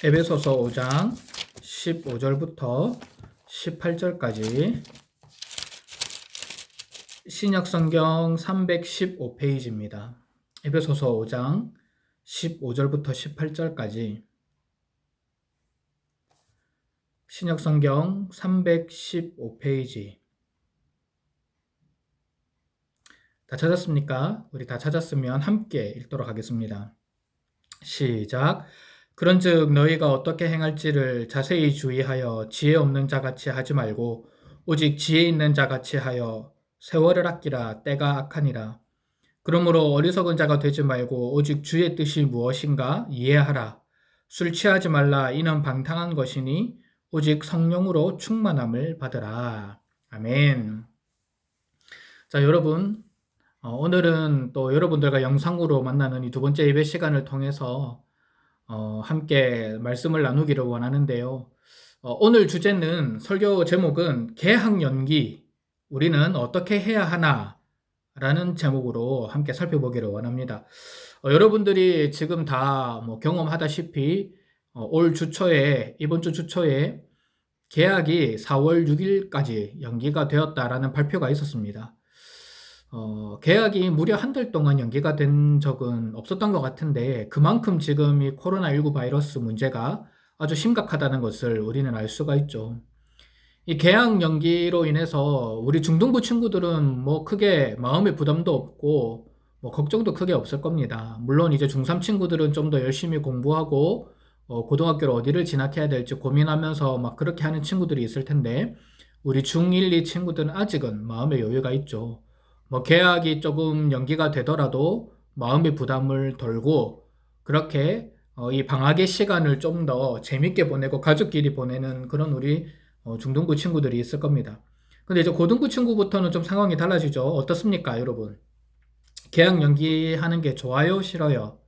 에베소서 5장 15절부터 18절까지 신약성경 315페이지입니다. 에베소서 5장 15절부터 18절까지 신약성경 315페이지. 다 찾았습니까? 우리 다 찾았으면 함께 읽도록 하겠습니다. 시작. 그런즉 너희가 어떻게 행할지를 자세히 주의하여 지혜 없는 자같이 하지 말고 오직 지혜 있는 자같이 하여 세월을 아끼라. 때가 악하니라. 그러므로 어리석은 자가 되지 말고 오직 주의 뜻이 무엇인가 이해하라. 술 취하지 말라. 이는 방탕한 것이니 오직 성령으로 충만함을 받으라. 아멘. 자, 여러분, 오늘은 또 여러분들과 영상으로 만나는 이 두 번째 예배 시간을 통해서 함께 말씀을 나누기를 원하는데요. 오늘 주제는, 설교 제목은 개학연기, 우리는 어떻게 해야 하나? 라는 제목으로 함께 살펴보기를 원합니다. 여러분들이 지금 다 경험하다시피 올 주초에, 이번 주 주초에 개학이 4월 6일까지 연기가 되었다라는 발표가 있었습니다. 개학이 무려 한 달 동안 연기가 된 적은 없었던 것 같은데, 그만큼 지금 이 코로나19 바이러스 문제가 아주 심각하다는 것을 우리는 알 수가 있죠. 이 개학 연기로 인해서 우리 중등부 친구들은 크게 마음의 부담도 없고 걱정도 크게 없을 겁니다. 물론 이제 중3 친구들은 좀 더 열심히 공부하고 고등학교를 어디를 진학해야 될지 고민하면서 막 그렇게 하는 친구들이 있을 텐데, 우리 중1, 2 친구들은 아직은 마음의 여유가 있죠. 개학이 조금 연기가 되더라도 마음의 부담을 덜고 그렇게 이 방학의 시간을 좀 더 재밌게 보내고 가족끼리 보내는 그런 우리 중등부 친구들이 있을 겁니다. 근데 이제 고등부 친구부터는 좀 상황이 달라지죠. 어떻습니까, 여러분? 개학 연기하는 게 좋아요, 싫어요?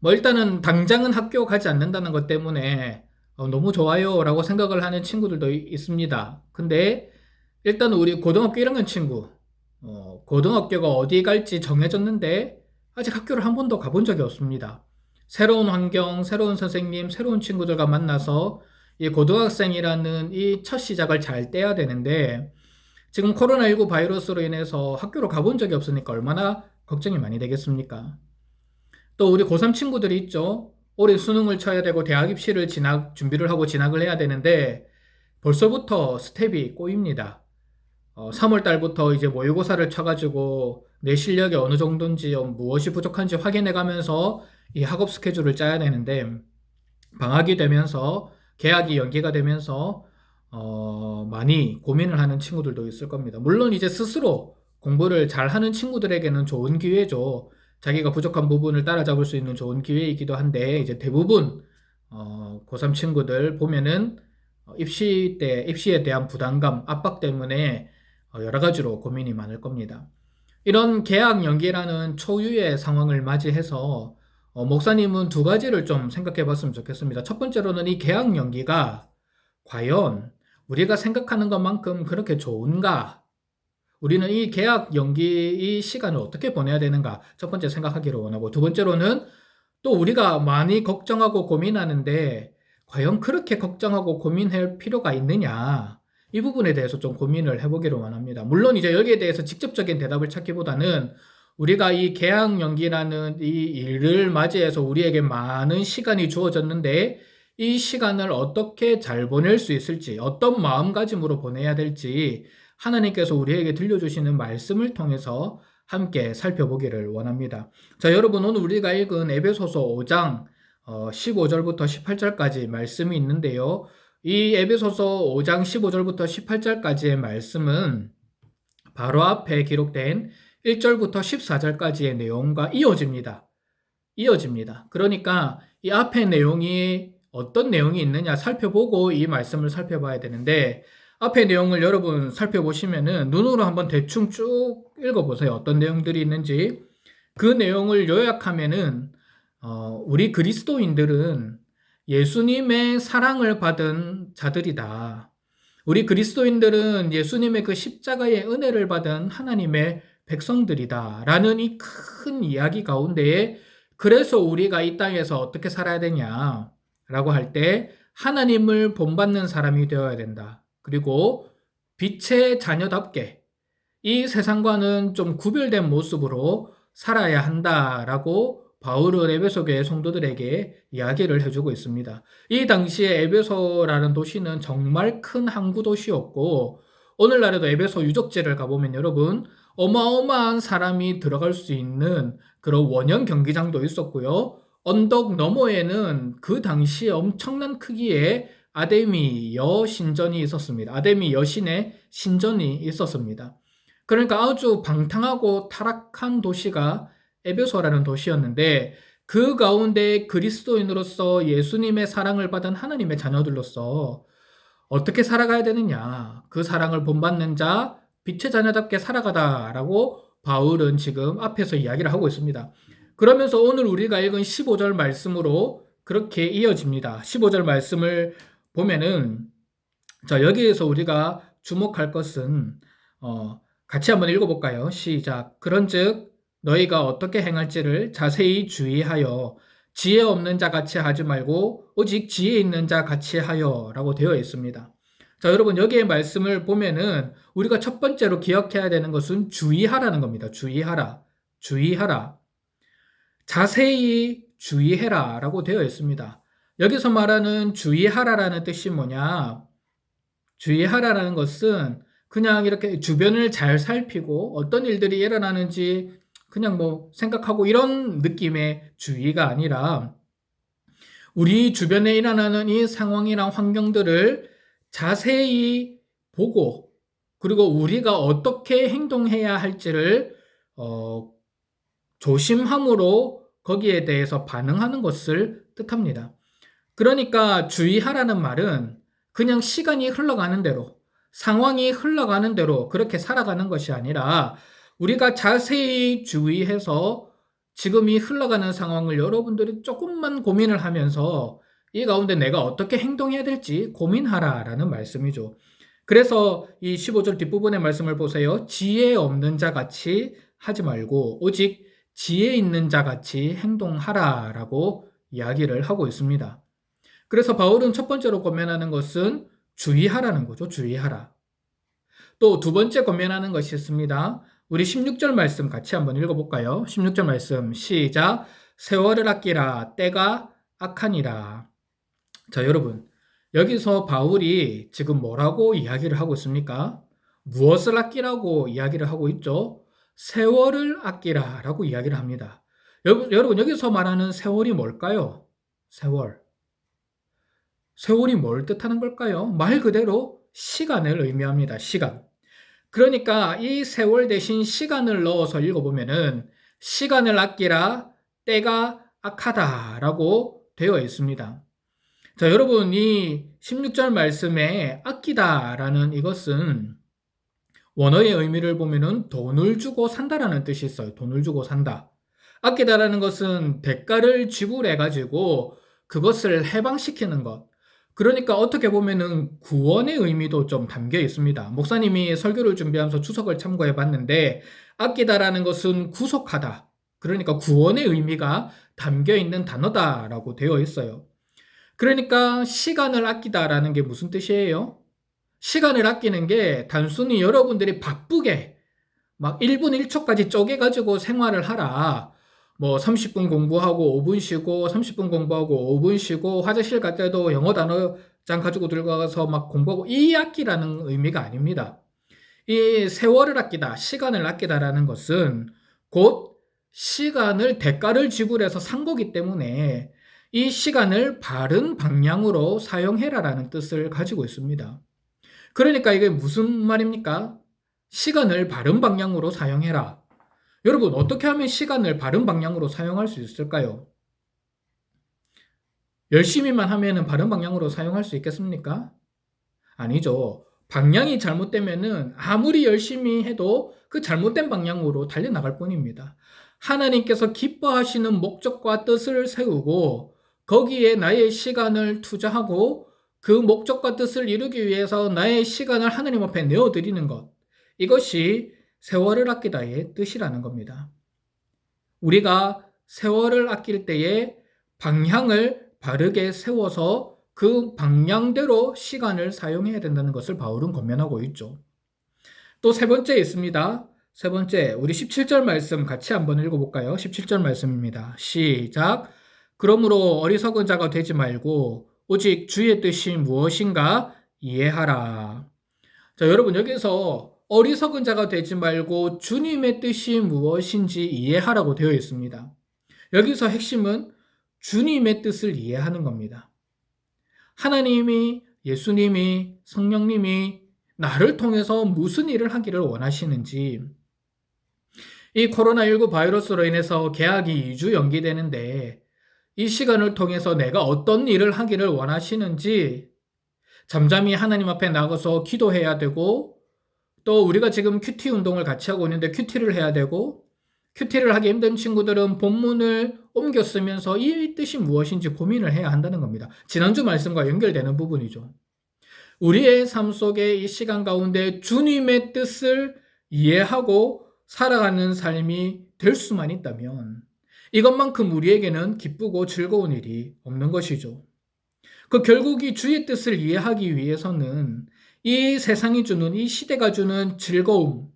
일단은 당장은 학교 가지 않는다는 것 때문에 너무 좋아요 라고 생각을 하는 친구들도 있습니다. 근데 일단 우리 고등학교 1학년 친구, 고등학교가 어디 갈지 정해졌는데 아직 학교를 한 번도 가본 적이 없습니다. 새로운 환경, 새로운 선생님, 새로운 친구들과 만나서 이 고등학생이라는 이 첫 시작을 잘 떼야 되는데, 지금 코로나19 바이러스로 인해서 학교로 가본 적이 없으니까 얼마나 걱정이 많이 되겠습니까? 또 우리 고3 친구들이 있죠. 올해 수능을 쳐야 되고 대학 입시를 준비를 하고 진학을 해야 되는데 벌써부터 스텝이 꼬입니다. 3월 달부터 이제 모의고사를 쳐가지고 내 실력이 어느 정도인지, 무엇이 부족한지 확인해 가면서 이 학업 스케줄을 짜야 되는데, 방학이 되면서, 개학이 연기가 되면서 많이 고민을 하는 친구들도 있을 겁니다. 물론 이제 스스로 공부를 잘하는 친구들에게는 좋은 기회죠. 자기가 부족한 부분을 따라잡을 수 있는 좋은 기회이기도 한데, 이제 대부분 고3 친구들 보면은 입시에 대한 부담감, 압박 때문에 여러 가지로 고민이 많을 겁니다. 이런 개학 연기라는 초유의 상황을 맞이해서 목사님은 두 가지를 좀 생각해 봤으면 좋겠습니다. 첫 번째로는 이 개학 연기가 과연 우리가 생각하는 것만큼 그렇게 좋은가? 우리는 이 개학 연기 이 시간을 어떻게 보내야 되는가? 첫 번째 생각하기를 원하고, 두 번째로는 또 우리가 많이 걱정하고 고민하는데 과연 그렇게 걱정하고 고민할 필요가 있느냐? 이 부분에 대해서 좀 고민을 해보기를 원합니다. 물론 이제 여기에 대해서 직접적인 대답을 찾기보다는 우리가 이 개학 연기라는 이 일을 맞이해서 우리에게 많은 시간이 주어졌는데 이 시간을 어떻게 잘 보낼 수 있을지, 어떤 마음가짐으로 보내야 될지 하나님께서 우리에게 들려주시는 말씀을 통해서 함께 살펴보기를 원합니다. 자, 여러분, 오늘 우리가 읽은 에베소서 5장 15절부터 18절까지 말씀이 있는데요. 이 에베소서 5장 15절부터 18절까지의 말씀은 바로 앞에 기록된 1절부터 14절까지의 내용과 이어집니다. 그러니까 이 앞의 내용이 어떤 내용이 있느냐 살펴보고 이 말씀을 살펴봐야 되는데, 앞의 내용을 여러분 살펴보시면은 눈으로 한번 대충 쭉 읽어보세요. 어떤 내용들이 있는지. 그 내용을 요약하면은 우리 그리스도인들은 예수님의 사랑을 받은 자들이다. 우리 그리스도인들은 예수님의 그 십자가의 은혜를 받은 하나님의 백성들이다 라는 이 큰 이야기 가운데에, 그래서 우리가 이 땅에서 어떻게 살아야 되냐, 라고 할 때 하나님을 본받는 사람이 되어야 된다. 그리고 빛의 자녀답게 이 세상과는 좀 구별된 모습으로 살아야 한다라고 바울은 에베소 교회 성도들에게 이야기를 해주고 있습니다. 이 당시에 에베소라는 도시는 정말 큰 항구 도시였고 오늘날에도 에베소 유적지를 가보면 여러분 어마어마한 사람이 들어갈 수 있는 그런 원형 경기장도 있었고요. 언덕 너머에는 그 당시에 엄청난 크기의 아데미 여신전이 있었습니다. 아데미 여신의 신전이 있었습니다. 그러니까 아주 방탕하고 타락한 도시가 에베소라는 도시였는데 그 가운데 그리스도인으로서 예수님의 사랑을 받은 하나님의 자녀들로서 어떻게 살아가야 되느냐. 그 사랑을 본받는 자, 빛의 자녀답게 살아가다라고 바울은 지금 앞에서 이야기를 하고 있습니다. 그러면서 오늘 우리가 읽은 15절 말씀으로 그렇게 이어집니다. 15절 말씀을 보면은 자, 여기에서 우리가 주목할 것은 같이 한번 읽어볼까요? 시작. 그런즉 너희가 어떻게 행할지를 자세히 주의하여 지혜 없는 자 같이 하지 말고 오직 지혜 있는 자 같이 하여 라고 되어 있습니다. 자, 여러분 여기의 말씀을 보면은 우리가 첫 번째로 기억해야 되는 것은 주의하라는 겁니다. 주의하라. 주의하라. 자세히 주의해라 라고 되어 있습니다. 여기서 말하는 주의하라라는 뜻이 뭐냐? 주의하라라는 것은 그냥 이렇게 주변을 잘 살피고 어떤 일들이 일어나는지 그냥 뭐 생각하고 이런 느낌의 주의가 아니라 우리 주변에 일어나는 이 상황이나 환경들을 자세히 보고 그리고 우리가 어떻게 행동해야 할지를 조심함으로 거기에 대해서 반응하는 것을 뜻합니다. 그러니까 주의하라는 말은 그냥 시간이 흘러가는 대로, 상황이 흘러가는 대로 그렇게 살아가는 것이 아니라 우리가 자세히 주의해서 지금 이 흘러가는 상황을 여러분들이 조금만 고민을 하면서 이 가운데 내가 어떻게 행동해야 될지 고민하라라는 말씀이죠. 그래서 이 15절 뒷부분의 말씀을 보세요. 지혜 없는 자 같이 하지 말고 오직 지혜 있는 자 같이 행동하라라고 이야기를 하고 있습니다. 그래서 바울은 첫 번째로 권면하는 것은 주의하라는 거죠. 주의하라. 또 두 번째 권면하는 것이 있습니다. 우리 16절 말씀 같이 한번 읽어볼까요? 16절 말씀 시작. 세월을 아끼라 때가 악하니라. 자, 여러분 여기서 바울이 지금 뭐라고 이야기를 하고 있습니까? 무엇을 아끼라고 이야기를 하고 있죠? 세월을 아끼라라고 이야기를 합니다. 여러분 여기서 말하는 세월이 뭘까요? 세월. 세월이 뭘 뜻하는 걸까요? 말 그대로 시간을 의미합니다. 시간. 그러니까 이 세월 대신 시간을 넣어서 읽어보면은 시간을 아끼라 때가 악하다라고 되어 있습니다. 자, 여러분 이 16절 말씀에 아끼다라는 이것은 원어의 의미를 보면은 돈을 주고 산다라는 뜻이 있어요. 돈을 주고 산다. 아끼다라는 것은 대가를 지불해 가지고 그것을 해방시키는 것. 그러니까 어떻게 보면은 구원의 의미도 좀 담겨 있습니다. 목사님이 설교를 준비하면서 주석을 참고해 봤는데 아끼다라는 것은 구속하다. 그러니까 구원의 의미가 담겨 있는 단어다라고 되어 있어요. 그러니까 시간을 아끼다라는 게 무슨 뜻이에요? 시간을 아끼는 게 단순히 여러분들이 바쁘게 막 1분 1초까지 쪼개가지고 생활을 하라. 뭐 30분 공부하고 5분 쉬고 30분 공부하고 5분 쉬고 화장실 갈 때도 영어 단어장 가지고 들어가서 막 공부하고 이 아끼라는 의미가 아닙니다. 이 세월을 아끼다, 시간을 아끼다라는 것은 곧 시간을 대가를 지불해서 산 거기 때문에 이 시간을 바른 방향으로 사용해라라는 뜻을 가지고 있습니다. 그러니까 이게 무슨 말입니까? 시간을 바른 방향으로 사용해라. 여러분, 어떻게 하면 시간을 바른 방향으로 사용할 수 있을까요? 열심히만 하면은 바른 방향으로 사용할 수 있겠습니까? 아니죠. 방향이 잘못되면은 아무리 열심히 해도 그 잘못된 방향으로 달려나갈 뿐입니다. 하나님께서 기뻐하시는 목적과 뜻을 세우고 거기에 나의 시간을 투자하고 그 목적과 뜻을 이루기 위해서 나의 시간을 하나님 앞에 내어드리는 것. 이것이 세월을 아끼다의 뜻이라는 겁니다. 우리가 세월을 아낄 때에 방향을 바르게 세워서 그 방향대로 시간을 사용해야 된다는 것을 바울은 권면하고 있죠. 또 세 번째 있습니다. 세 번째, 우리 17절 말씀 같이 한번 읽어볼까요? 17절 말씀입니다. 시작. 그러므로 어리석은 자가 되지 말고 오직 주의 뜻이 무엇인가 이해하라. 자, 여러분 여기서 어리석은 자가 되지 말고 주님의 뜻이 무엇인지 이해하라고 되어 있습니다. 여기서 핵심은 주님의 뜻을 이해하는 겁니다. 하나님이, 예수님이, 성령님이 나를 통해서 무슨 일을 하기를 원하시는지, 이 코로나19 바이러스로 인해서 개학이 2주 연기되는데 이 시간을 통해서 내가 어떤 일을 하기를 원하시는지 잠잠히 하나님 앞에 나가서 기도해야 되고, 또 우리가 지금 큐티 운동을 같이 하고 있는데 큐티를 해야 되고, 큐티를 하기 힘든 친구들은 본문을 옮겨 쓰면서 이 뜻이 무엇인지 고민을 해야 한다는 겁니다. 지난주 말씀과 연결되는 부분이죠. 우리의 삶 속에 이 시간 가운데 주님의 뜻을 이해하고 살아가는 삶이 될 수만 있다면 이것만큼 우리에게는 기쁘고 즐거운 일이 없는 것이죠. 그 결국 이 주의 뜻을 이해하기 위해서는 이 세상이 주는, 이 시대가 주는 즐거움,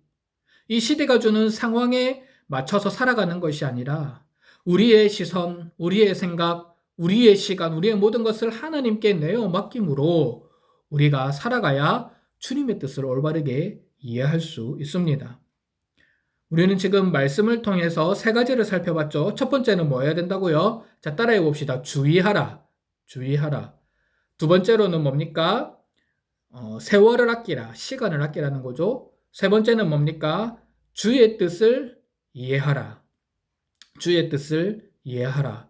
이 시대가 주는 상황에 맞춰서 살아가는 것이 아니라 우리의 시선, 우리의 생각, 우리의 시간, 우리의 모든 것을 하나님께 내어 맡김으로 우리가 살아가야 주님의 뜻을 올바르게 이해할 수 있습니다. 우리는 지금 말씀을 통해서 세 가지를 살펴봤죠. 첫 번째는 뭐 해야 된다고요? 자, 따라해 봅시다. 주의하라. 주의하라. 두 번째로는 뭡니까? 세월을 아끼라. 시간을 아끼라는 거죠. 세 번째는 뭡니까? 주의 뜻을 이해하라. 주의 뜻을 이해하라.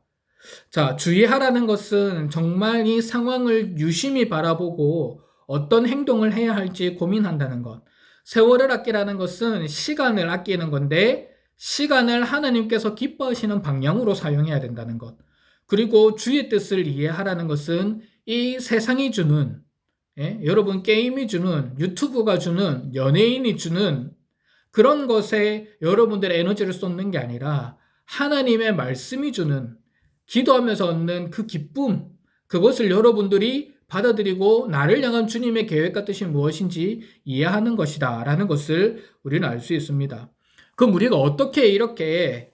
자, 주의하라는 것은 정말 이 상황을 유심히 바라보고 어떤 행동을 해야 할지 고민한다는 것. 세월을 아끼라는 것은 시간을 아끼는 건데 시간을 하나님께서 기뻐하시는 방향으로 사용해야 된다는 것. 그리고 주의 뜻을 이해하라는 것은 이 세상이 주는, 여러분 게임이 주는, 유튜브가 주는, 연예인이 주는 그런 것에 여러분들의 에너지를 쏟는 게 아니라 하나님의 말씀이 주는, 기도하면서 얻는 그 기쁨, 그것을 여러분들이 받아들이고 나를 향한 주님의 계획과 뜻이 무엇인지 이해하는 것이다 라는 것을 우리는 알 수 있습니다. 그럼 우리가 어떻게 이렇게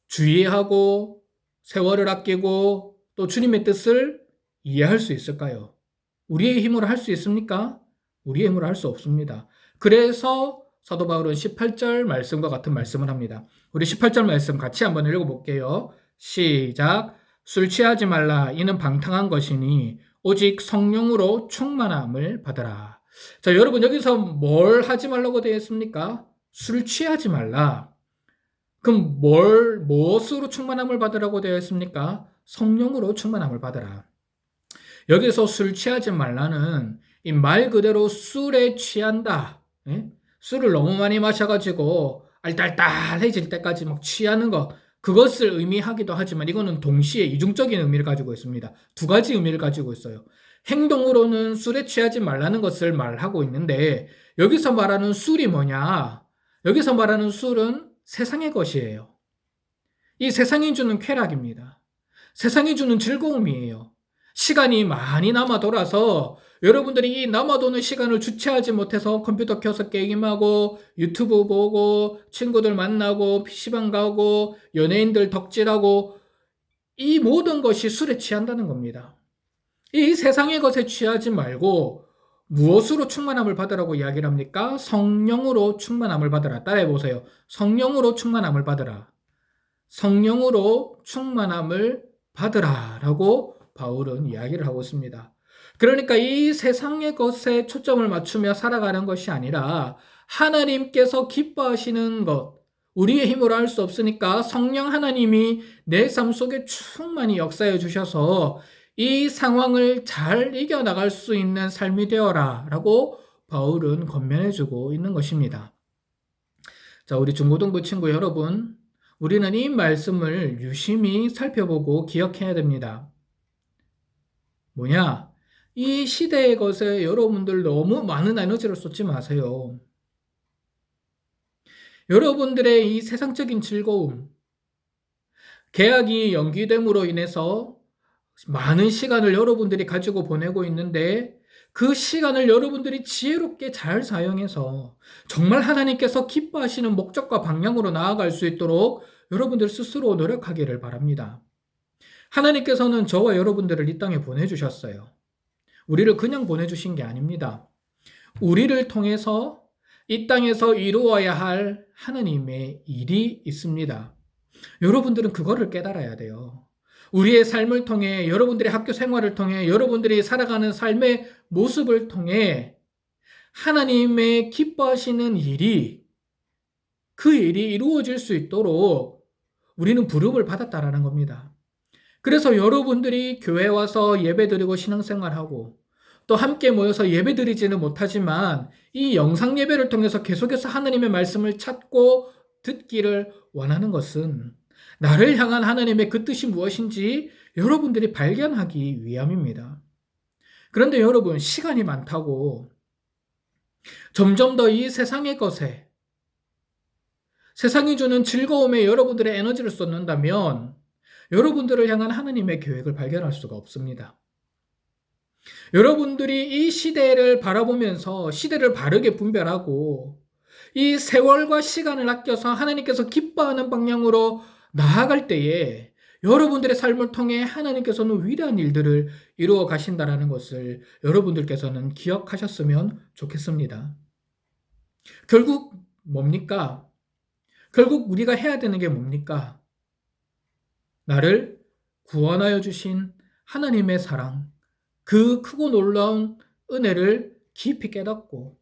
주의하고 세월을 아끼고 또 주님의 뜻을 이해할 수 있을까요? 우리의 힘으로 할 수 있습니까? 우리의 힘으로 할 수 없습니다. 그래서 사도 바울은 18절 말씀과 같은 말씀을 합니다. 우리 18절 말씀 같이 한번 읽어볼게요. 시작. 술 취하지 말라. 이는 방탕한 것이니 오직 성령으로 충만함을 받으라. 자, 여러분 여기서 뭘 하지 말라고 되어 있습니까? 술 취하지 말라. 그럼 무엇으로 충만함을 받으라고 되어 있습니까? 성령으로 충만함을 받으라. 여기서 술 취하지 말라는 이 말 그대로 술에 취한다. 술을 너무 많이 마셔가지고 알딸딸해질 때까지 막 취하는 것, 그것을 의미하기도 하지만 이거는 동시에 이중적인 의미를 가지고 있습니다. 두 가지 의미를 가지고 있어요. 행동으로는 술에 취하지 말라는 것을 말하고 있는데 여기서 말하는 술이 뭐냐? 여기서 말하는 술은 세상의 것이에요. 이 세상이 주는 쾌락입니다. 세상이 주는 즐거움이에요. 시간이 많이 남아 돌아서 여러분들이 이 남아도는 시간을 주체하지 못해서 컴퓨터 켜서 게임하고 유튜브 보고 친구들 만나고 PC방 가고 연예인들 덕질하고 이 모든 것이 술에 취한다는 겁니다. 이 세상의 것에 취하지 말고 무엇으로 충만함을 받으라고 이야기를 합니까? 성령으로 충만함을 받으라. 따라해 보세요. 성령으로 충만함을 받으라. 성령으로 충만함을 받으라 라고 바울은 이야기를 하고 있습니다. 그러니까 이 세상의 것에 초점을 맞추며 살아가는 것이 아니라 하나님께서 기뻐하시는 것, 우리의 힘으로 할 수 없으니까 성령 하나님이 내 삶 속에 충만히 역사해 주셔서 이 상황을 잘 이겨나갈 수 있는 삶이 되어라 라고 바울은 권면해 주고 있는 것입니다. 자, 우리 중고등부 친구 여러분, 우리는 이 말씀을 유심히 살펴보고 기억해야 됩니다. 뭐냐? 이 시대의 것에 여러분들 너무 많은 에너지를 쏟지 마세요. 여러분들의 이 세상적인 즐거움, 계약이 연기됨으로 인해서 많은 시간을 여러분들이 가지고 보내고 있는데 그 시간을 여러분들이 지혜롭게 잘 사용해서 정말 하나님께서 기뻐하시는 목적과 방향으로 나아갈 수 있도록 여러분들 스스로 노력하기를 바랍니다. 하나님께서는 저와 여러분들을 이 땅에 보내주셨어요. 우리를 그냥 보내주신 게 아닙니다. 우리를 통해서 이 땅에서 이루어야 할 하나님의 일이 있습니다. 여러분들은 그거를 깨달아야 돼요. 우리의 삶을 통해, 여러분들의 학교 생활을 통해, 여러분들이 살아가는 삶의 모습을 통해 하나님의 기뻐하시는 일이, 그 일이 이루어질 수 있도록 우리는 부름을 받았다라는 겁니다. 그래서 여러분들이 교회 와서 예배드리고 신앙생활하고 또 함께 모여서 예배드리지는 못하지만 이 영상 예배를 통해서 계속해서 하나님의 말씀을 찾고 듣기를 원하는 것은 나를 향한 하나님의 그 뜻이 무엇인지 여러분들이 발견하기 위함입니다. 그런데 여러분, 시간이 많다고 점점 더 이 세상의 것에, 세상이 주는 즐거움에 여러분들의 에너지를 쏟는다면 여러분들을 향한 하나님의 계획을 발견할 수가 없습니다. 여러분들이 이 시대를 바라보면서 시대를 바르게 분별하고 이 세월과 시간을 아껴서 하나님께서 기뻐하는 방향으로 나아갈 때에 여러분들의 삶을 통해 하나님께서는 위대한 일들을 이루어 가신다는 것을 여러분들께서는 기억하셨으면 좋겠습니다. 결국 뭡니까? 결국 우리가 해야 되는 게 뭡니까? 나를 구원하여 주신 하나님의 사랑, 그 크고 놀라운 은혜를 깊이 깨닫고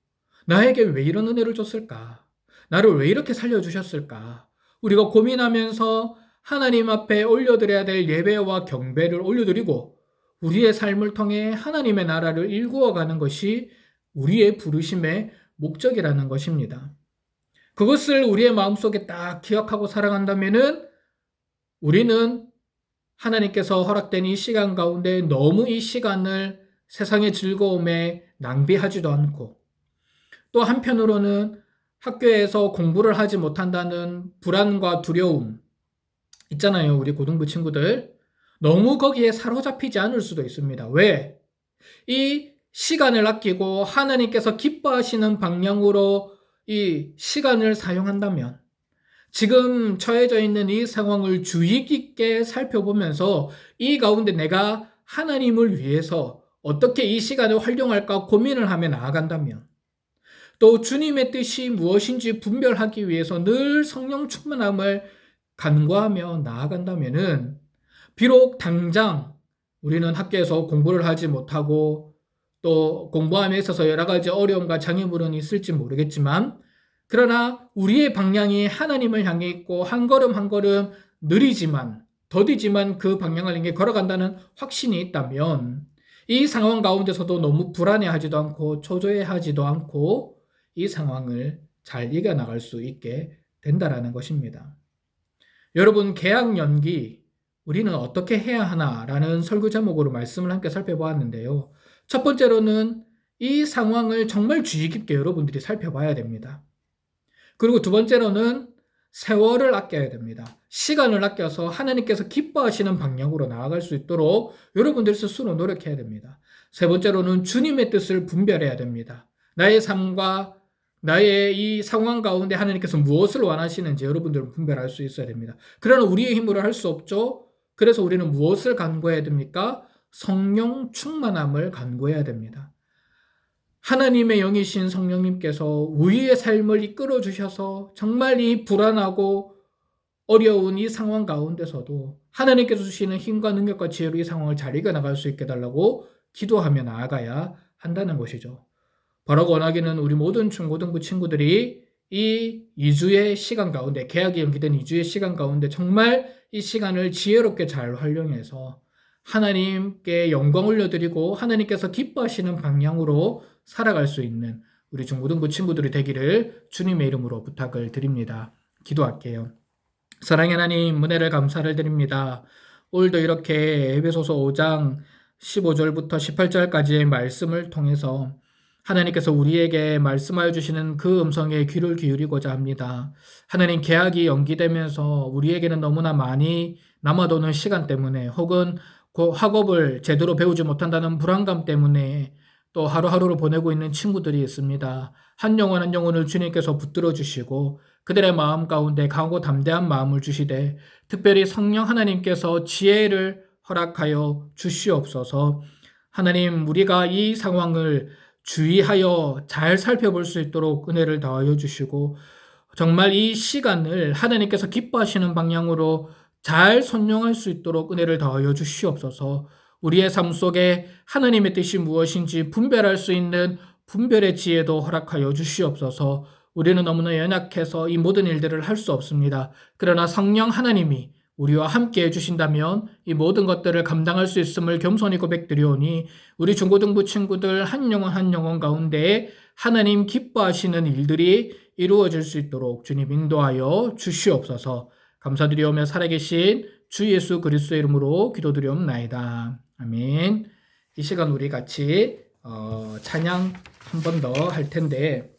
나에게 왜 이런 은혜를 줬을까? 나를 왜 이렇게 살려주셨을까? 우리가 고민하면서 하나님 앞에 올려드려야 될 예배와 경배를 올려드리고 우리의 삶을 통해 하나님의 나라를 일구어가는 것이 우리의 부르심의 목적이라는 것입니다. 그것을 우리의 마음속에 딱 기억하고 살아간다면은 우리는 하나님께서 허락된 이 시간 가운데 너무 이 시간을 세상의 즐거움에 낭비하지도 않고 또 한편으로는 학교에서 공부를 하지 못한다는 불안과 두려움 있잖아요. 우리 고등부 친구들. 너무 거기에 사로잡히지 않을 수도 있습니다. 왜? 이 시간을 아끼고 하나님께서 기뻐하시는 방향으로 이 시간을 사용한다면 지금 처해져 있는 이 상황을 주의 깊게 살펴보면서 이 가운데 내가 하나님을 위해서 어떻게 이 시간을 활용할까 고민을 하며 나아간다면 또 주님의 뜻이 무엇인지 분별하기 위해서 늘 성령 충만함을 간구하며 나아간다면은 비록 당장 우리는 학교에서 공부를 하지 못하고 또 공부함에 있어서 여러 가지 어려움과 장애물은 있을지 모르겠지만 그러나 우리의 방향이 하나님을 향해 있고 한 걸음 한 걸음 느리지만 더디지만 그 방향을 향해 걸어간다는 확신이 있다면 이 상황 가운데서도 너무 불안해하지도 않고 초조해하지도 않고 이 상황을 잘 이겨나갈 수 있게 된다라는 것입니다. 여러분, 계약 연기 우리는 어떻게 해야 하나라는 설교 제목으로 말씀을 함께 살펴보았는데요. 첫 번째로는 이 상황을 정말 주의 깊게 여러분들이 살펴봐야 됩니다. 그리고 두 번째로는 세월을 아껴야 됩니다. 시간을 아껴서 하나님께서 기뻐하시는 방향으로 나아갈 수 있도록 여러분들 스스로 노력해야 됩니다. 세 번째로는 주님의 뜻을 분별해야 됩니다. 나의 삶과 나의 이 상황 가운데 하나님께서 무엇을 원하시는지 여러분들은 분별할 수 있어야 됩니다. 그러나 우리의 힘으로 할 수 없죠. 그래서 우리는 무엇을 간구해야 됩니까? 성령 충만함을 간구해야 됩니다. 하나님의 영이신 성령님께서 우리의 삶을 이끌어 주셔서 정말 이 불안하고 어려운 이 상황 가운데서도 하나님께서 주시는 힘과 능력과 지혜로 이 상황을 잘 이겨나갈 수 있게 달라고 기도하며 나아가야 한다는 것이죠. 바로 원하기는 우리 모든 중고등부 친구들이 이 2주의 시간 가운데, 개학이 연기된 2주의 시간 가운데 정말 이 시간을 지혜롭게 잘 활용해서 하나님께 영광 올려드리고 하나님께서 기뻐하시는 방향으로 살아갈 수 있는 우리 중고등부 친구들이 되기를 주님의 이름으로 부탁을 드립니다. 기도할게요. 사랑의 하나님, 은혜를 감사를 드립니다. 오늘도 이렇게 에베소서 5장 15절부터 18절까지의 말씀을 통해서 하나님께서 우리에게 말씀하여 주시는 그 음성에 귀를 기울이고자 합니다. 하나님, 개학이 연기되면서 우리에게는 너무나 많이 남아도는 시간 때문에 혹은 학업을 제대로 배우지 못한다는 불안감 때문에 또 하루하루를 보내고 있는 친구들이 있습니다. 한 영혼 한 영혼을 주님께서 붙들어 주시고 그들의 마음 가운데 강하고 담대한 마음을 주시되 특별히 성령 하나님께서 지혜를 허락하여 주시옵소서. 하나님, 우리가 이 상황을 주의하여 잘 살펴볼 수 있도록 은혜를 더하여 주시고 정말 이 시간을 하나님께서 기뻐하시는 방향으로 잘 선용할 수 있도록 은혜를 더하여 주시옵소서. 우리의 삶 속에 하나님의 뜻이 무엇인지 분별할 수 있는 분별의 지혜도 허락하여 주시옵소서. 우리는 너무나 연약해서 이 모든 일들을 할 수 없습니다. 그러나 성령 하나님이 우리와 함께 해주신다면 이 모든 것들을 감당할 수 있음을 겸손히 고백드리오니 우리 중고등부 친구들 한 영혼 한 영혼 가운데 하나님 기뻐하시는 일들이 이루어질 수 있도록 주님 인도하여 주시옵소서. 감사드리오며 살아계신 주 예수 그리스도의 이름으로 기도드리옵나이다. 아멘. 이 시간 우리 같이 찬양 한 번 더 할 텐데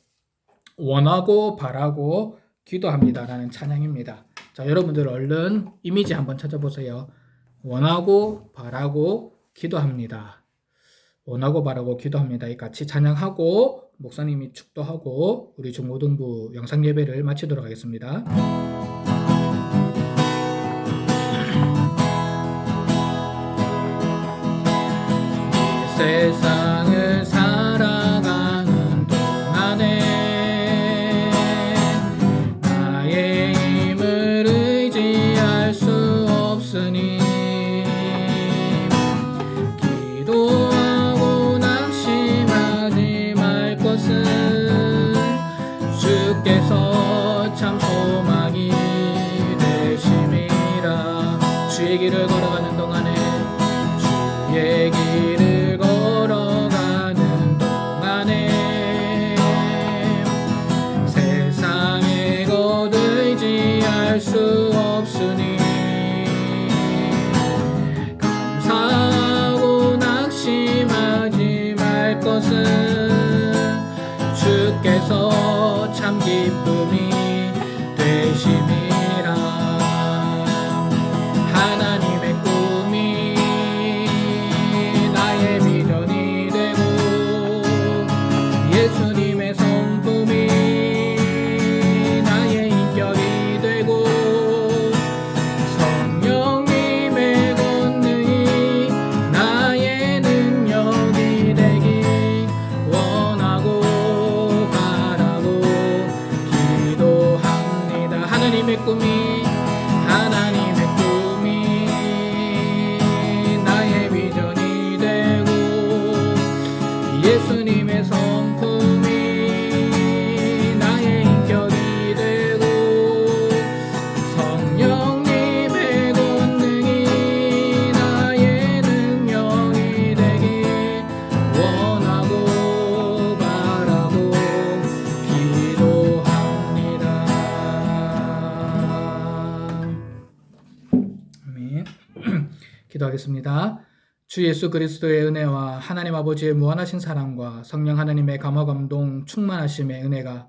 원하고 바라고 기도합니다라는 찬양입니다. 자, 여러분들 얼른 이미지 한번 찾아보세요. 원하고 바라고 기도합니다. 원하고 바라고 기도합니다. 같이 찬양하고 목사님이 축도하고 우리 중고등부 영상 예배를 마치도록 하겠습니다. 세상을 살아가는 동안에 나의 힘을 의지할 수 없으니 기도하고 낙심하지 말 것은 주께서 참 소망이 되심이라. 주의 길을 걸어가는 동안에 주의 길을 걸어가는 동안에 세상의 것 의지할 수 없으니 감사하고 낙심하지 말 것은 주께서 참 기쁨이 되심이라. 하나님의 꿈이 나의 비전이 되고 예수님의 성품이 나의 인격이 되고 성령님의 권능이 나의 능력이 되기 원하고 바라고 기도합니다. 하나님의 꿈이 나의 비전이 되고 예수님의 성품이 나의 인격이 되고 성령님의 권능이 나의 능력이 되기 원하고 바라고 기도합니다. 아멘. 기도하겠습니다. 주 예수 그리스도의 은혜와 하나님 아버지의 무한하신 사랑과 성령 하나님의 감화 감동 충만하심의 은혜가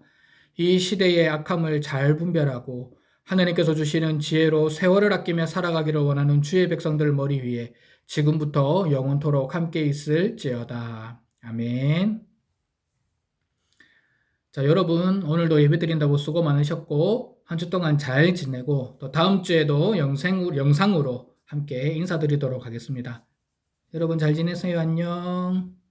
이 시대의 악함을 잘 분별하고 하나님께서 주시는 지혜로 세월을 아끼며 살아가기를 원하는 주의 백성들 머리 위에 지금부터 영원토록 함께 있을지어다. 아멘. 자, 여러분 오늘도 예배드린다고 수고 많으셨고 한 주 동안 잘 지내고 또 다음 주에도 영상으로 함께 인사드리도록 하겠습니다. 여러분 잘 지내세요. 안녕.